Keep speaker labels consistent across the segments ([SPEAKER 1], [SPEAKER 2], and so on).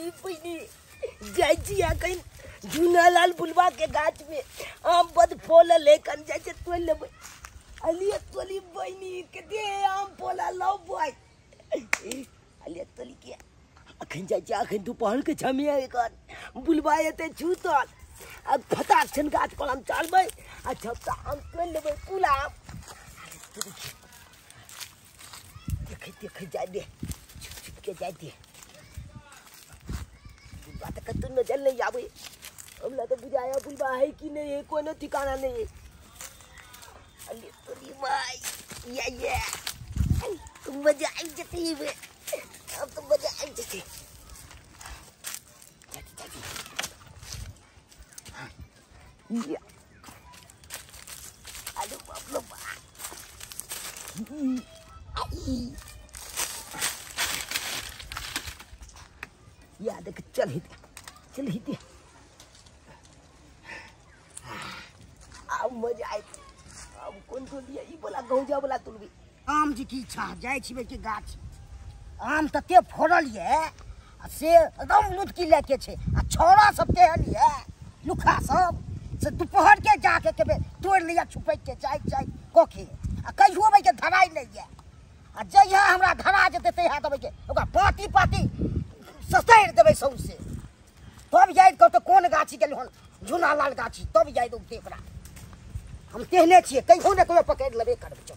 [SPEAKER 1] तोली पईनी जाय छी अखन झूनालाल बुलवा के गाछ में आम बद फल लेकर जाय छै तोल लेबै अलिए तोली बईनी के दे आम फल लो बॉय अलिए तोली के अखन जाय छी अखन दोपहर के छमिया एकर बुलवा एते छूतल अब फटाक छन गाछ कलम चलबै आ छपता आम तोल लेबै कुला देख जाए दे छुप के जाए दे बात कतु नजर नहीं आवे हमला तो बुझाया बुलवा है कि नहीं है कोनो ठिकाना नहीं है अली तोरी माई ये तुम मजा आई जती है अब तो मजा आई जती ये अरे बाप रे बाप याद है कि चल ही दे अब मजा आई अब कौन तो लिया ई बोला गौजा बोला तुल भी
[SPEAKER 2] आम जी की इच्छा जाय छिबे के गाछ आम तते फोड़ल ये से एकदम लुटकी लेके छे आ छोरा सब केहन ये लुखा सब से दोपहर के जाके केबे तोड़ लिया छुपै के जाय कोखे आ कहियो बे के धराई नहीं ये आ जइहा हमरा धरा जते तइहा देबै के ओका पाती ससैर देबै सौसे तब जाय तो कोन गाछी गेल हन झूनालाल गाछी तब जाय दो तेकरा हम कहने छिए कहियो ने कहियो पकड़ लेबे करबै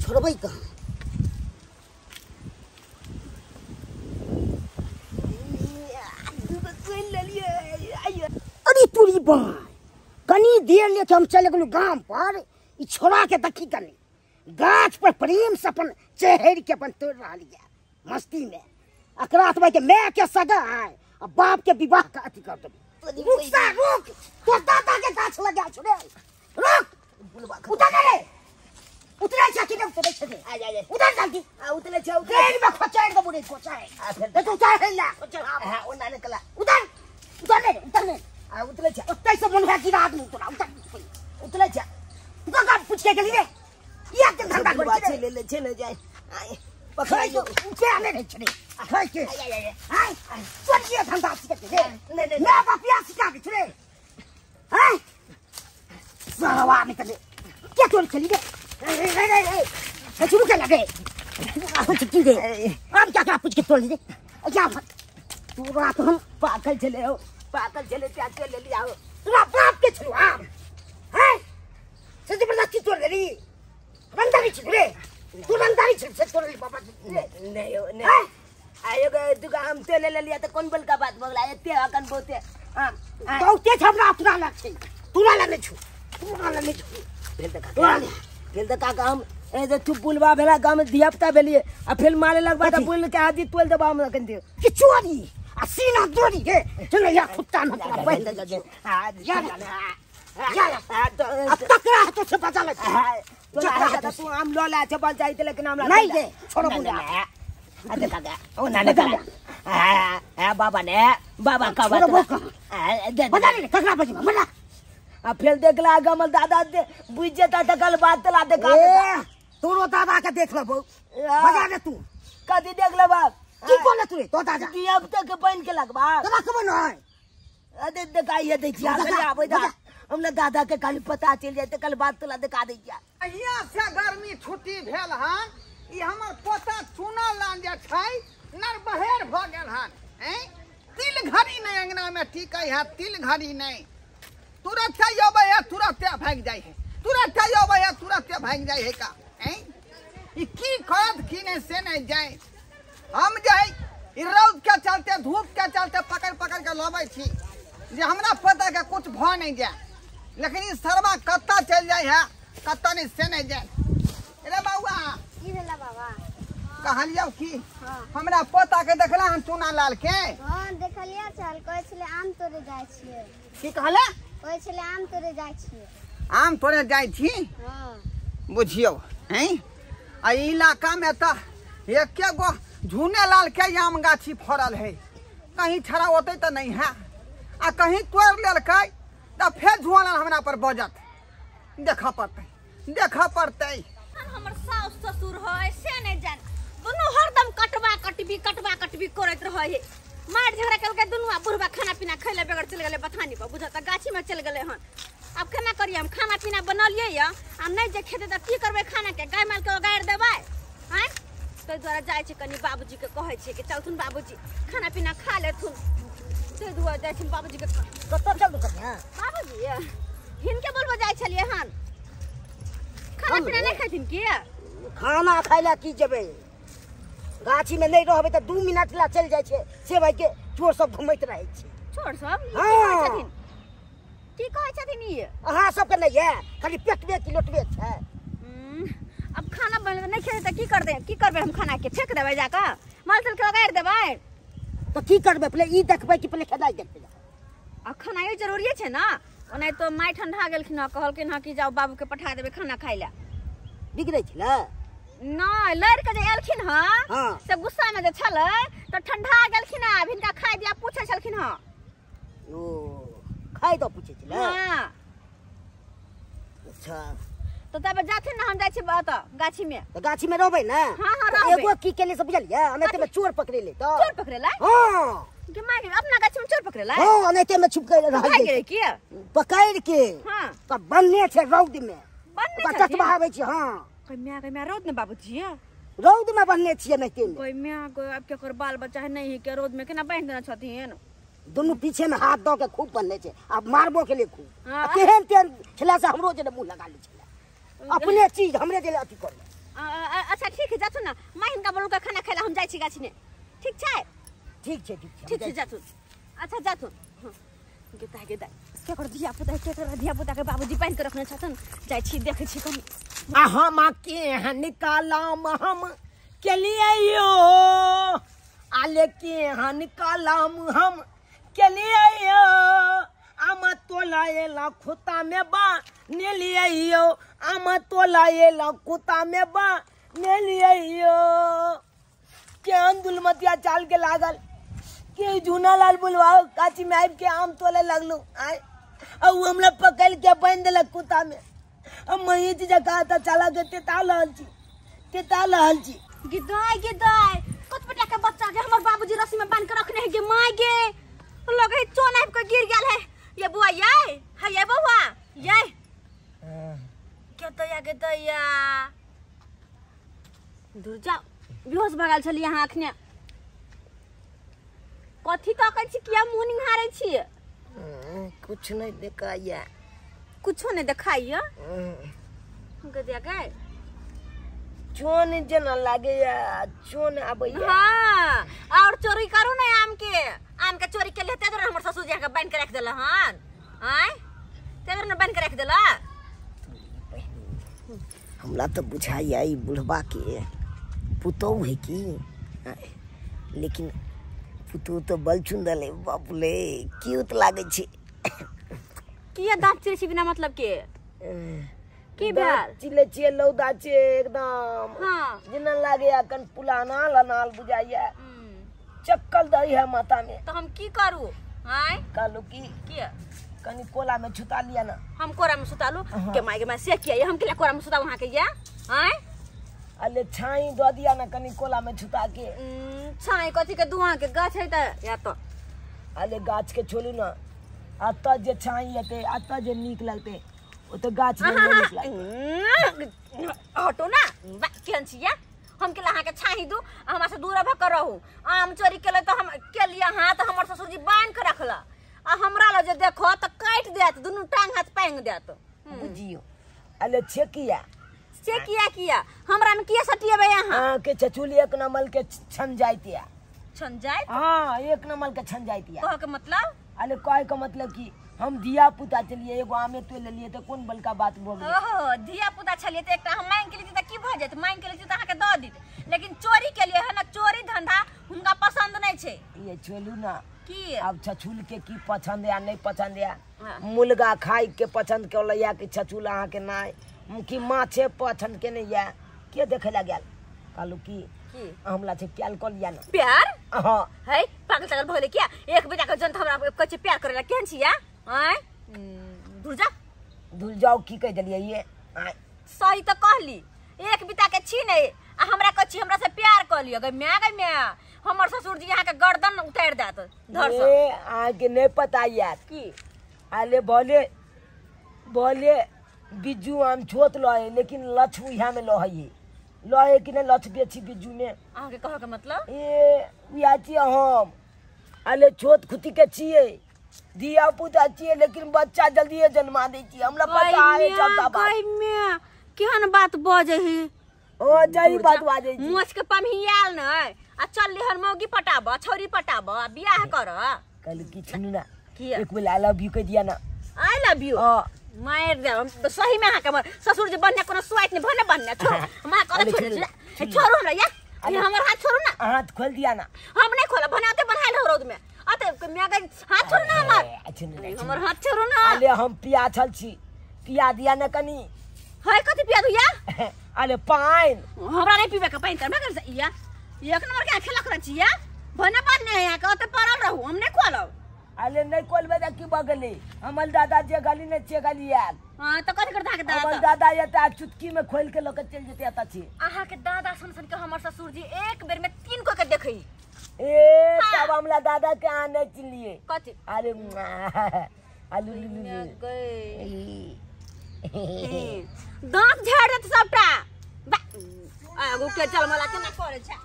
[SPEAKER 2] छोड़बै कहाँ अरे तोरी बाय कनी देर लेके हम चले गेलु गांव पर ई छोरा के देखी कनी गाछ पर प्रेम से अपन चढ़ के अपन तोड़ रहा लिया मस्ती में अकरात भाई के मैं के सगा है अब बाप के विवाह का अति कर दे रुक तो दादा के गाछ लगा छोड़े रुक उतर रे उतरे चाकी ने उतरे छे आ जा उधर जल्दी आ उतरे छे उधर में खोचाए के बुढ़े खोचाए आ फिर तो उतार है ला हां ओ ना निकला उधर ने आ उतरे छे ओतै से मन है गिरा आदमी तोरा उतरे छे तो का पूछ के गेली रे ये के धंधा कर
[SPEAKER 1] ले छे न जाय
[SPEAKER 2] पकड़ो ऊंचे आने रे छने हाय के हाय चलिए धंधा सीख के नहीं मैं बापिया सिखा के छने हाय सरवा निकले क्या तोड़ चली रे शुरू कर लगे आप छुट्टी दे अब क्या पूछ के तोड़ ली क्या तू रात हम पागल चले क्या ले लिया हो तेरा बाप के छुआ हैं सच्ची बर्दाश्ती तोड़ दे रही रंदारी छिड़े तू रंदारी छिड़ से तोड़ ली बाबा
[SPEAKER 1] नहीं आयो गए तू का हम तेल ले लिया तो कौन बल का बात बगला एते अकन बहुते हां
[SPEAKER 2] बहुते छबरा अपना लग छै तू ना ले छु
[SPEAKER 1] फिर तो काका हम ए जे तू बुलवा भेला गांव में धियापता भेलिए आ फिर मारे लग बात बोल के आदि तोल दबा हम कन दे
[SPEAKER 2] कि चोरी आ सीना दोरी के चले या कुत्ता न पहन ले जा अब तकरा तो से बचा ले
[SPEAKER 1] तू हम लो ला चबल जाइते लेकिन हमरा
[SPEAKER 2] नहीं दे छोड़ो बुला
[SPEAKER 1] अरे काका ओ ना बाबा ने बाबा का बात
[SPEAKER 2] बता नहीं ककरा बजी मना
[SPEAKER 1] आ फिर देखला गमल दादा दे बुझ जता त गल बात तला देखा
[SPEAKER 2] तोरो दादा के देख लेबो बजा दे तू
[SPEAKER 1] कदी देख ले बाप
[SPEAKER 2] की बोले तू तो दादा
[SPEAKER 1] की अब तक बन के लगबा
[SPEAKER 2] तोरा कब न है
[SPEAKER 1] अरे देखाइए देखिए आवे दा हमला दादा के कल पता चल जाए त कल बात तला दिखा दे क्या
[SPEAKER 3] अहिया से गर्मी छुट्टी भेल हन ई हमर पोता चुना लान जा छै नर बहेर भ गेल हन हैं तिल घड़ी नहीं अंगना में टिकै है तिल घड़ी नहीं तुरंत आबे है तुरंत भाग जाए है तुरंत आबे है तुरंत भाग जाए है का हैं ई की करत की नहीं से नहीं जाए हम जाए ई रौद के चलते धूप के चलते पकड़ के लबै छी जे हमरा पता के कुछ भ नहीं जाए लेकिन ई सरवा कत्ता चल जाए है कत्ता नहीं से नहीं जाए रे बाबा
[SPEAKER 4] की भेला बाबा
[SPEAKER 3] कहलियो की हमरा पोता के देखला हम चुना लाल के
[SPEAKER 4] हां देखलिया चल कहै छले आम तोड़े जाय छियै
[SPEAKER 3] की कहले
[SPEAKER 4] कहै छले आम तोड़े जाय छियै
[SPEAKER 3] आम तोड़े जाय छी
[SPEAKER 4] हां
[SPEAKER 3] बुझियो हैं आ इलाका में त एके गो झूने लाल के आम गाछी फरल है कहीं छड़ा होते तो नहीं है आ कहीं तोड़ लेलकै त फिर झुआला हमरा पर बजत देखा पड़तै
[SPEAKER 5] हमर सास ससुर है से नहीं जान दोनों हरदम कटबा कटबी करैत रहे है मार झगड़ा करके दुनुआ बुढ़वा खाना पीना खैले बगैर चल गेले बथानी पर बुझा त गाछी में चल गेले हन। अब केना करिए हम खाना पीना बनलिए या हम नहीं जे खेते त की करबे खाना के गाय माल के गाड़ देबै हैं। तै द्वारा जाय छै कनी बाबूजी के कहै छै कि चलथुन बाबूजी खाना पीना खा लेथुन। तै द्वारा जाय छै बाबूजी के
[SPEAKER 2] कतऽ चलू कन्या
[SPEAKER 5] बाबूजी हिनके बोलबो जाय छलिए हन खाना पीना नहीं खैथिन की।
[SPEAKER 2] खाना खाय ला की जेबै गाछी में नहीं रहबै त 2 मिनट ला चल जाय छै से भाई के चोर सब घुमैत रहै छै।
[SPEAKER 5] छोड़ सब
[SPEAKER 2] हाँ।
[SPEAKER 5] की कहै छथिन ई
[SPEAKER 2] अहाँ सबके नहीं है खाली पेटवे की लोटवे छै।
[SPEAKER 5] अब खाना बन नहीं खेते त की करबे हम खाना के फेंक देबै जाका माल चल के गाड़ देबै
[SPEAKER 2] तो की करबै पहले ई देखबै कि पहले खेदाई देखबै।
[SPEAKER 5] आ खाना ये जरूरी छै ना ओने तो माय ठंडा गेलखिन कहलखिन कि जाओ बाबू के पठा देबै खाना खाइ ला।
[SPEAKER 2] बिगड़ै छलै
[SPEAKER 5] नहीं लड़ के जे एलखिन
[SPEAKER 2] हाँ।
[SPEAKER 5] से गुस्सा में जे छलै तो ठंडा गेलखिन हिनका खाइ दिया पूछै छलखिन
[SPEAKER 2] ओ खाइ दो पूछै छलै।
[SPEAKER 5] हां
[SPEAKER 2] अच्छा
[SPEAKER 5] तो तब जाथिन ना हम जाय छी बात गाछी में।
[SPEAKER 2] तो गाछी में रहबै ना।
[SPEAKER 5] हाँ, हाँ,
[SPEAKER 2] तो
[SPEAKER 5] रहबै।
[SPEAKER 2] एगो की केले से बुझलियै अनेते में चोर पकड़े ले तो
[SPEAKER 5] चोर पकड़ेला
[SPEAKER 2] हां
[SPEAKER 5] कि माय अपना गाछी में चोर पकड़ेला
[SPEAKER 2] हां अनेते में छुप के रह
[SPEAKER 5] भाग
[SPEAKER 2] गेल
[SPEAKER 5] गेलै की।
[SPEAKER 2] पकड़ के
[SPEAKER 5] हां
[SPEAKER 2] तब बनने छै रौद में
[SPEAKER 5] बनने
[SPEAKER 2] ओकरा
[SPEAKER 5] छथिन।
[SPEAKER 2] चटवा आबै छै। हां
[SPEAKER 5] कोई म्या रोद ने बाबूजी
[SPEAKER 2] रौद में बनने छियै अनेते में
[SPEAKER 5] कोई म्या कोई अब केकर बाल बच्चा है नहीं है के रोद में केना बांध देना छथिन।
[SPEAKER 2] दोनों पीछे में हाथ दो के खूब बनने छै अब मारबो के लिए खूब
[SPEAKER 5] हाँ।
[SPEAKER 2] केहन तेहन छला से हमरो जे मुंह लगा लै छला अपने चीज हमरे जे अथी कर।
[SPEAKER 5] अच्छा ठीक है जाथु ना माय हिनका बोलू के खाना खाइला हम जाय छी गाछी ने ठीक छै।
[SPEAKER 2] ठीक छै ठीक छै
[SPEAKER 5] ठीक छै जाथु अच्छा जाथु गेता केकर धिया पुता के बाबूजी बांध के रखने छथुन जाय छी देखै छी कनी
[SPEAKER 1] हम के निकालम हम के लिए यो आले के निकालम हम के लिए यो आम तोलाएला खुता में बा ने लिए यो आम तोलाएला खुता में बा ने लिए यो के अंदुल मतिया चाल के लागल के झूनालाल बुलवाओ काची में आब के आम तोले लगलू आय अब हमरा पकड़ के बांध देलक कुत्ता में। अब मैं ये चीज कहा था चला के तेता लहल छी
[SPEAKER 5] गिदाई कत बेटा के बच्चा के हमर बाबूजी रस्सी में बांध के रखने है गे माय गे लगे चोन आब के गिर गेल है ये बुआ ये बउआ ये के दया दूर जाओ बेहोश भगाल छली यहाँ अखने कथी तकै छी किया मुंह निहारै छी
[SPEAKER 1] कुछ नहीं देखाया
[SPEAKER 5] कुछो नहीं देखाइया गदिया के
[SPEAKER 1] चोन जना लागे या चोन आबै
[SPEAKER 5] हां और चोरी करू ना आम के चोरी के लेते तो हमर ससुर जी के बांध के रख देला हन आय तेरे ने बांध के रख देला।
[SPEAKER 1] हमरा तो बुझाइया ई बुढ़वा के पुतौ है की लेकिन पुतौ तो बल चुंदल है बाप ले क्यूट लागे छी
[SPEAKER 5] किया दांत चिरे छी बिना मतलब के की भेल
[SPEAKER 1] चिले छिए लौदा छे एकदम
[SPEAKER 5] हां
[SPEAKER 1] जिना लागे अकन पुलाना लनाल बुझाइया चक्कल दई है माथा में
[SPEAKER 5] तो हम की करू हाय
[SPEAKER 1] कालू की कनी कोला में छुता लिया ना
[SPEAKER 5] हम कोरा में सुतालू के माय से किया हम के कोरा में सुता वहां के या हाय
[SPEAKER 1] अले छाई दो दिया ना कनी कोला में छुता के
[SPEAKER 5] छाई कथी के दुआ के गाछ है त या तो
[SPEAKER 1] अले गाछ के छोलू ना अत जे छाई हेते अत जे नीक लगते ओ तो गाछ में नीक लगते
[SPEAKER 5] हटो ना केन छिया हम के लहा के छाई दू हमरा से दूर भक रहू आम चोरी केले तो हम के लिए हाथ हमर ससुर जी बांध के रखला आ हमरा ल जे देखो त काट देत दुनु टांग हाथ पांग देत
[SPEAKER 1] बुझियो अले छेकिया
[SPEAKER 5] से किया हमरा में किया सटिएबे यहां
[SPEAKER 1] हां के चचुली एक नंबर के छन जाइतिया
[SPEAKER 5] छन जाय
[SPEAKER 1] हां एक नंबर के छन जाइतिया
[SPEAKER 5] कह के मतलब
[SPEAKER 1] अले कहे का मतलब कि हम दिया पुता चलिए एगो आमे तो ले लिए तो कौन बलका बात बोल
[SPEAKER 5] ओहो दिया पुता छलिए त एकटा हम मांग के लिए त की भ जात मांग के लिए त अहाँ के द दित लेकिन चोरी के लिए है ना चोरी धंधा हुनका पसंद नहीं छे
[SPEAKER 1] ये छोलू ना
[SPEAKER 5] की
[SPEAKER 1] अब छछुल के की पसंद या नहीं पसंद या मुर्गा खाई के पसंद के लैया कि छछुल अहाँ के नाय कि माछे पसंद के नहीं या के देखे ला गेल कालू की हमला से प्यार कर लिया ना
[SPEAKER 5] प्यार
[SPEAKER 1] हां
[SPEAKER 5] है पागल पागल भले क्या एक बेटा के जन हमरा कछ प्यार करेला केन छिया हैं
[SPEAKER 1] धुल जाओ की कह दिलिए ये
[SPEAKER 5] सही तो कहली एक बिता के छी नहीं आ हमरा कछि हमरा से प्यार कर लियो गे म्या हमर ससुर जी यहाँ के गर्दन उतार देत धर से
[SPEAKER 1] ए आगे नहीं पता यार
[SPEAKER 5] की
[SPEAKER 1] आले बोले बिज्जू आम छोत लहे लेकिन लछ यहाँ में लहे कि नहीं लछ बेची बिज्जू में
[SPEAKER 5] अहाँ के कहे के मतलब
[SPEAKER 1] ए याची हम आले छोत खुती के छिए दिया पुता छिए लेकिन बच्चा जल्दी जन्मा दे छिए हमरा पता है चलता बात
[SPEAKER 5] में केहन बात बजे ही
[SPEAKER 1] ओ जई बात बाजे छी
[SPEAKER 5] मोच के पमहियाल न आ चल लिहर मौगी पटाब छौरी पटाब बियाह कर
[SPEAKER 1] कल की छनु ना
[SPEAKER 5] किया
[SPEAKER 1] एक बेला आई लव यू कह दिया ना
[SPEAKER 5] आई लव यू मार दे हम तो सही में अहाँ के ससुर जी बनने कोनो स्वाइट नहीं भने बनने छोड़ हम कर छोड़ो ना या ये हमर हाथ छोड़ो ना
[SPEAKER 1] हाथ खोल दिया ना
[SPEAKER 5] हम नहीं खोला बनाते बनाए हो रोड में अते मैं हाथ छोड़ो ना हमर हाथ छोड़ो ना
[SPEAKER 1] अले हम पिया छल छी पिया दिया ना कनी
[SPEAKER 5] हाय कथि पिया दू या
[SPEAKER 1] अले पाइन
[SPEAKER 5] हमरा नहीं पीबे के पाइन त ना कर से या एक नंबर के खेला कर छी या भने बनने यहाँ के ओते पड़ल रहू हम नहीं खोलो
[SPEAKER 1] अले नहीं खोलबे त की बगले हमर दादा जे गली ने चे गली यार
[SPEAKER 5] हां तो कथि करता के दादा
[SPEAKER 1] हमर दादा ये त चुटकी में खोल के लोग चल जेते आता छी
[SPEAKER 5] आहा के दादा सन के हमर ससुर जी एक बेर में 3 को के देखई
[SPEAKER 1] ए तब हमला दादा के आने चिलिए
[SPEAKER 5] कथि
[SPEAKER 1] अरे आलू
[SPEAKER 5] दांत झाड़ देत सबटा आगू के चल मला केना करे छै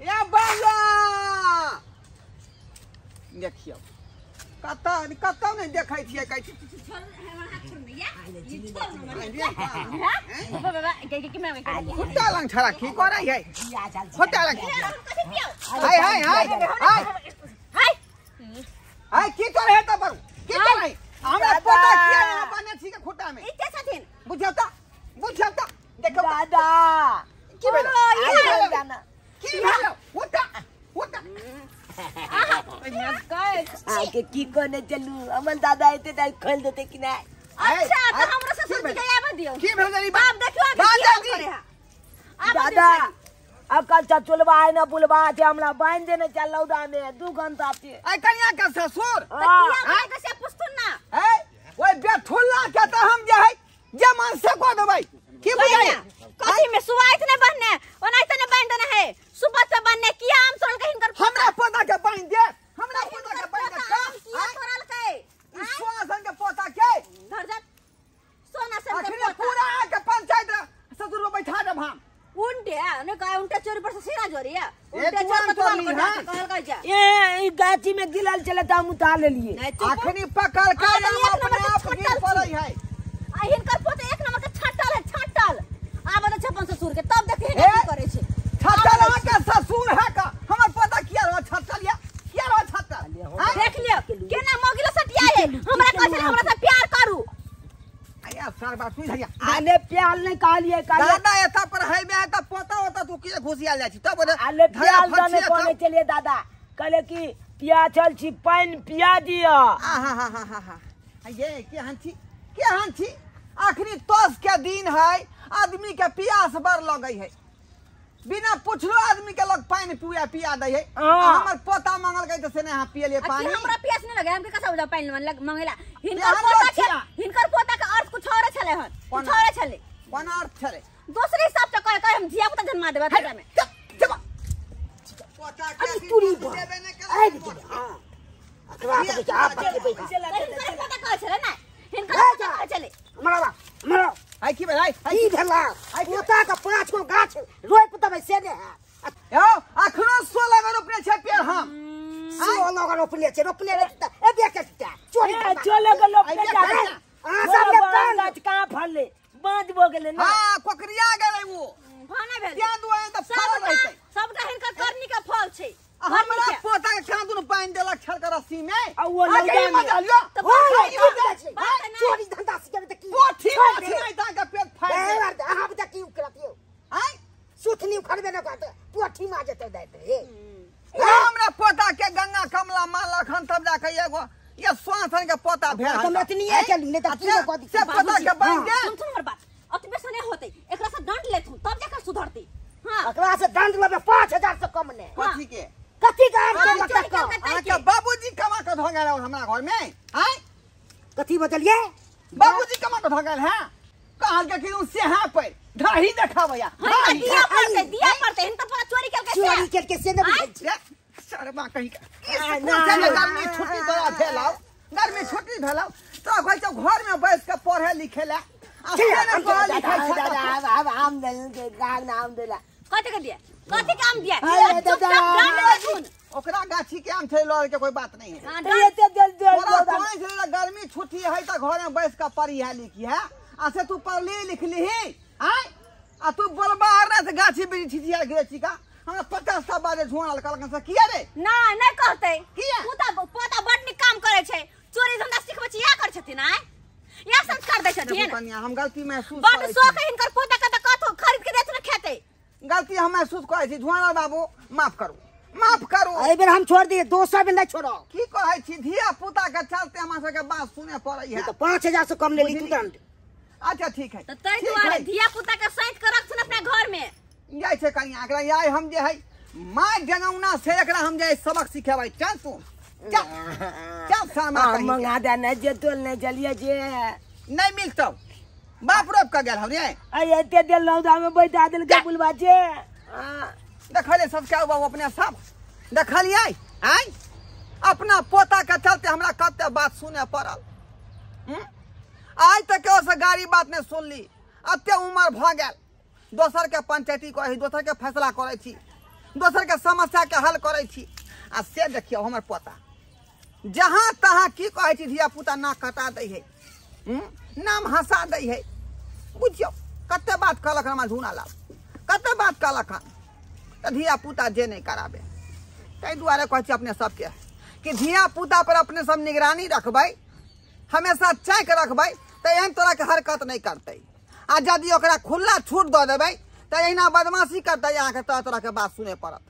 [SPEAKER 3] या बाला देखियो कतौ नहीं देखै छियै कहै छी
[SPEAKER 5] छोड़ हमर हाथ छोड़ या ई छोड़ ना बाबा के मैं
[SPEAKER 3] खुट्टा लंग छरा की करे है
[SPEAKER 1] पिया चल
[SPEAKER 3] खुट्टा लंग
[SPEAKER 5] कथि पियो
[SPEAKER 3] हाय हाय हाय हाय
[SPEAKER 5] हाय
[SPEAKER 3] हाय की करे त बरू की करे हमरा पता किया यहाँ बने छी के खुट्टा में
[SPEAKER 5] इते छथिन
[SPEAKER 3] बुझौता देखो
[SPEAKER 1] दादा
[SPEAKER 3] की भेल
[SPEAKER 1] जाना
[SPEAKER 3] की भेल हुट्टा
[SPEAKER 1] आके की कोने चलू हमर दादा एते दाई खोल देते कि नहीं
[SPEAKER 5] अच्छा तो हमरा ससुर जी के आबे दियो
[SPEAKER 3] की भेल गरी
[SPEAKER 5] बाप देखियो आगे करे है
[SPEAKER 1] दादा अकल चचुलवा है ना बुलवा है हमरा बांध देने चल लौदा में 2 घंटा से
[SPEAKER 3] आई कन्या के ससुर
[SPEAKER 5] हां कैसे पुस्तुन ना
[SPEAKER 3] है ओए बेठुल्ला के त हम जे है जे मन से को देबै की बुझाई
[SPEAKER 5] कथि में सुवाइत ने बनने ओनाइ त ने बांध देना है सुबह से बनने किया हम सोल के हिनकर
[SPEAKER 3] हमरा पता के बांध दे हमरा पता के बांध दे
[SPEAKER 5] किया करल के
[SPEAKER 3] सोना के पता के
[SPEAKER 5] धर जा सोना से
[SPEAKER 3] अखने पूरा के पंचायत ससुर बैठा देब हम
[SPEAKER 5] उनटे ने का उनटे चोरी पर से सीना जोरी है
[SPEAKER 3] ए,
[SPEAKER 5] उनटे
[SPEAKER 3] तू
[SPEAKER 5] चोर
[SPEAKER 3] चोरी,
[SPEAKER 5] को
[SPEAKER 3] हाँ?
[SPEAKER 5] कहल का जा
[SPEAKER 1] ए गाची में गिलल चले त हम उतार लेलिए
[SPEAKER 3] अखनी पकड़ के
[SPEAKER 5] आ,
[SPEAKER 3] हम
[SPEAKER 5] एक
[SPEAKER 3] अपने
[SPEAKER 5] नंबर
[SPEAKER 3] आप
[SPEAKER 5] के
[SPEAKER 3] गिर
[SPEAKER 5] छट्टल
[SPEAKER 3] पड़ै है
[SPEAKER 5] आ हिनकर पोते एक नंबर के छटल है छटल आब त छपन ससुर के तब देखे
[SPEAKER 3] ए,
[SPEAKER 5] की करे छै
[SPEAKER 3] छटल के ससुर है का हमर पता किया रह छटल या किया रह छटल
[SPEAKER 5] देख लियो केना मोगिलो सटिया है हमरा कहै छै हमरा से प्यार करू
[SPEAKER 3] आया सर बात सुन भैया
[SPEAKER 1] आले प्याल नहीं कहलिए
[SPEAKER 3] दादा एता पर है में त पता होता तू किए घुसिया जाइ छी तब
[SPEAKER 1] आले प्याल जाने कोने चलिए दादा कहले कि पिया चल छी पानी पिया दिया
[SPEAKER 3] हा ये के हंची आखिरी तोस के दिन है आदमी के प्यास बर लगै है बिना पूछलो आदमी के लोग पानी पिया दे है हमर पोता मांगल गई त से नहीं पिए लिए पानी
[SPEAKER 5] हमरा प्यास नहीं लगे हमके कैसे उजा पानी मांगेला
[SPEAKER 3] हम
[SPEAKER 5] हिनकर पोता के अर्थ कुछ और छले हन कुछ और छले
[SPEAKER 3] कोन अर्थ छले
[SPEAKER 5] दूसरे हिसाब से कहे हम जिया पुता जन्मा देबे तकरा में
[SPEAKER 3] पोता के
[SPEAKER 1] अरे तुरी बा
[SPEAKER 3] देबे नहीं
[SPEAKER 1] आई
[SPEAKER 3] कर
[SPEAKER 1] दे हां अकरा के आप पैसा
[SPEAKER 5] हिनकर पोता कहे छले ना हिनकर पोता कहे छले
[SPEAKER 2] मरो
[SPEAKER 3] आई की भाई
[SPEAKER 2] ई भेला पोता का 5 गो गाछ रोइ पुतबै से ने है
[SPEAKER 3] यो अखनो 16 गो रोपने छै पेड़ हम
[SPEAKER 2] सो लोग रोपले छै रोपले रे ए बे के चोरी
[SPEAKER 1] चले के लोग
[SPEAKER 3] आई
[SPEAKER 1] जा
[SPEAKER 3] के
[SPEAKER 2] आ सब ने कान
[SPEAKER 1] गाछ कहां फलले बांध बो गेले ना
[SPEAKER 3] हां कोकरिया गेलै वो
[SPEAKER 5] भाने भेल
[SPEAKER 3] त्या दुआरे त फल रहतै
[SPEAKER 5] सबटा हिनकर करनी के फल छै
[SPEAKER 3] हमरा पोता के कहां दुनु पानी देलक छल के रस्सी में
[SPEAKER 1] आ वो लौटा में
[SPEAKER 3] मजलियो
[SPEAKER 2] चोरी धंधा से के की
[SPEAKER 3] पोठी माछी नहीं ता के पेट फाड़ दे
[SPEAKER 2] अहाँ बता की करतियो
[SPEAKER 3] आई
[SPEAKER 2] सुथनी खरबे न कहत पोठी मा जते दैत रे
[SPEAKER 3] हमरा पोता के गंगा कमला मालक हन तब जाके एगो ये स्वासन के पोता भेल
[SPEAKER 2] हम इतनी है चली नहीं त की को दी
[SPEAKER 3] से पोता के बन दे
[SPEAKER 5] सुन हमर बात अतबे से नहीं होते एकरा से दंड लेत हूं तब जाकर सुधरती हां
[SPEAKER 2] अकरा से दंड लेबे 5000 से कम ने
[SPEAKER 3] कथी के
[SPEAKER 2] कथी का
[SPEAKER 5] हाँ,
[SPEAKER 2] मत
[SPEAKER 5] चोरी
[SPEAKER 2] कर
[SPEAKER 5] करके
[SPEAKER 3] आके बाबूजी कमा के ध गेल हमरा घर में आई
[SPEAKER 2] कथी बतलिए
[SPEAKER 3] बाबूजी कमा के ध गेल हैं कहल के कि से हां पे ढाही देखावया
[SPEAKER 5] दिया पड़ते इन तो चोरी
[SPEAKER 2] करके से न
[SPEAKER 3] शर्मा कहीं गर्मी छुट्टी बड़ा भेलाओ गर्मी छुट्टी भेलाओ तो भाई तो घर में बैठ के पढ़े लिखे ला
[SPEAKER 1] आम दल के नाम देला
[SPEAKER 5] कथि के दिया
[SPEAKER 3] ओकरा गाछी के आम छे के कोई बात नहीं है गर्मी छुट्टी है तो घर में बैठ के पढ़ी है लिखी है आ से तू पढ़ली लिखली है आ तू बोलबा से गाछी बिरी छिटिया गेची का हम 50 बारे झोड़ल कलकन से किया रे
[SPEAKER 5] नहीं कहते
[SPEAKER 3] किया
[SPEAKER 5] पोता बड निक काम करे छे चोरी धंधा सिखबे छी या कर छथिन आय या संस्कार दै छथिन
[SPEAKER 3] कन्या हम गलती महसूस
[SPEAKER 5] बड शौक है इनकर पोता का कथो खरीद के देत न खेते
[SPEAKER 3] गलती हम महसूस करे छी झोड़ल बाबू माफ करू
[SPEAKER 2] ए बेर हम छोड़ दिए 200 में नहीं छोड़ो
[SPEAKER 3] की कहै छी धिया पुता के चलते हमरा सब के बात सुने पड़ै है
[SPEAKER 2] तो 5000 से कम ले ली तुरंत
[SPEAKER 3] अच्छा ठीक है
[SPEAKER 5] तो तै दुआरे धिया पुता के सहित के रखथुन अपने घर में
[SPEAKER 3] जाय छे कन्या एकरा याय हम जे है माय जनौना से एकरा हम जे सबक सिखेबै चल तू चल शर्मा कहीं
[SPEAKER 1] मंगा दे न जे तोल न जलिए जे
[SPEAKER 3] नहीं मिलतो बाप रोप का गेल हम रे
[SPEAKER 1] अय एते दिल लौदा में बैठा दिल के बुलवा जे
[SPEAKER 3] देखले सब क्या बाबू अपने सब देखलिए आई अपना पोता के चलते हमरा कते बात सुने पड़ल आज तक से गाड़ी बात नहीं सुनली अत्ते उम्र भ गेल दोसर के पंचायती करै दोसर के फैसला करै छी दोसर के समस्या के हल करै छी आ से देखियो हमर पोता जहां तहां की कहै छी धिया पुता ना कटा दै है नाम हंसा दै है बुझियो कते बात कहलक हमरा झूना ला कते बात कहलक त धिया पुता जे नहीं कराबे तै दुआरे कहै छी अपने सबके कि धिया पुता पर अपने सब निगरानी रखबै हमेशा चेक रखबै त एहन तरह के हरकत नहीं करतै आ यदि ओकरा खुला छूट दऽ देबै त एहिना बदमाशी करतै अहाँके तरह तरह के बात सुने पड़त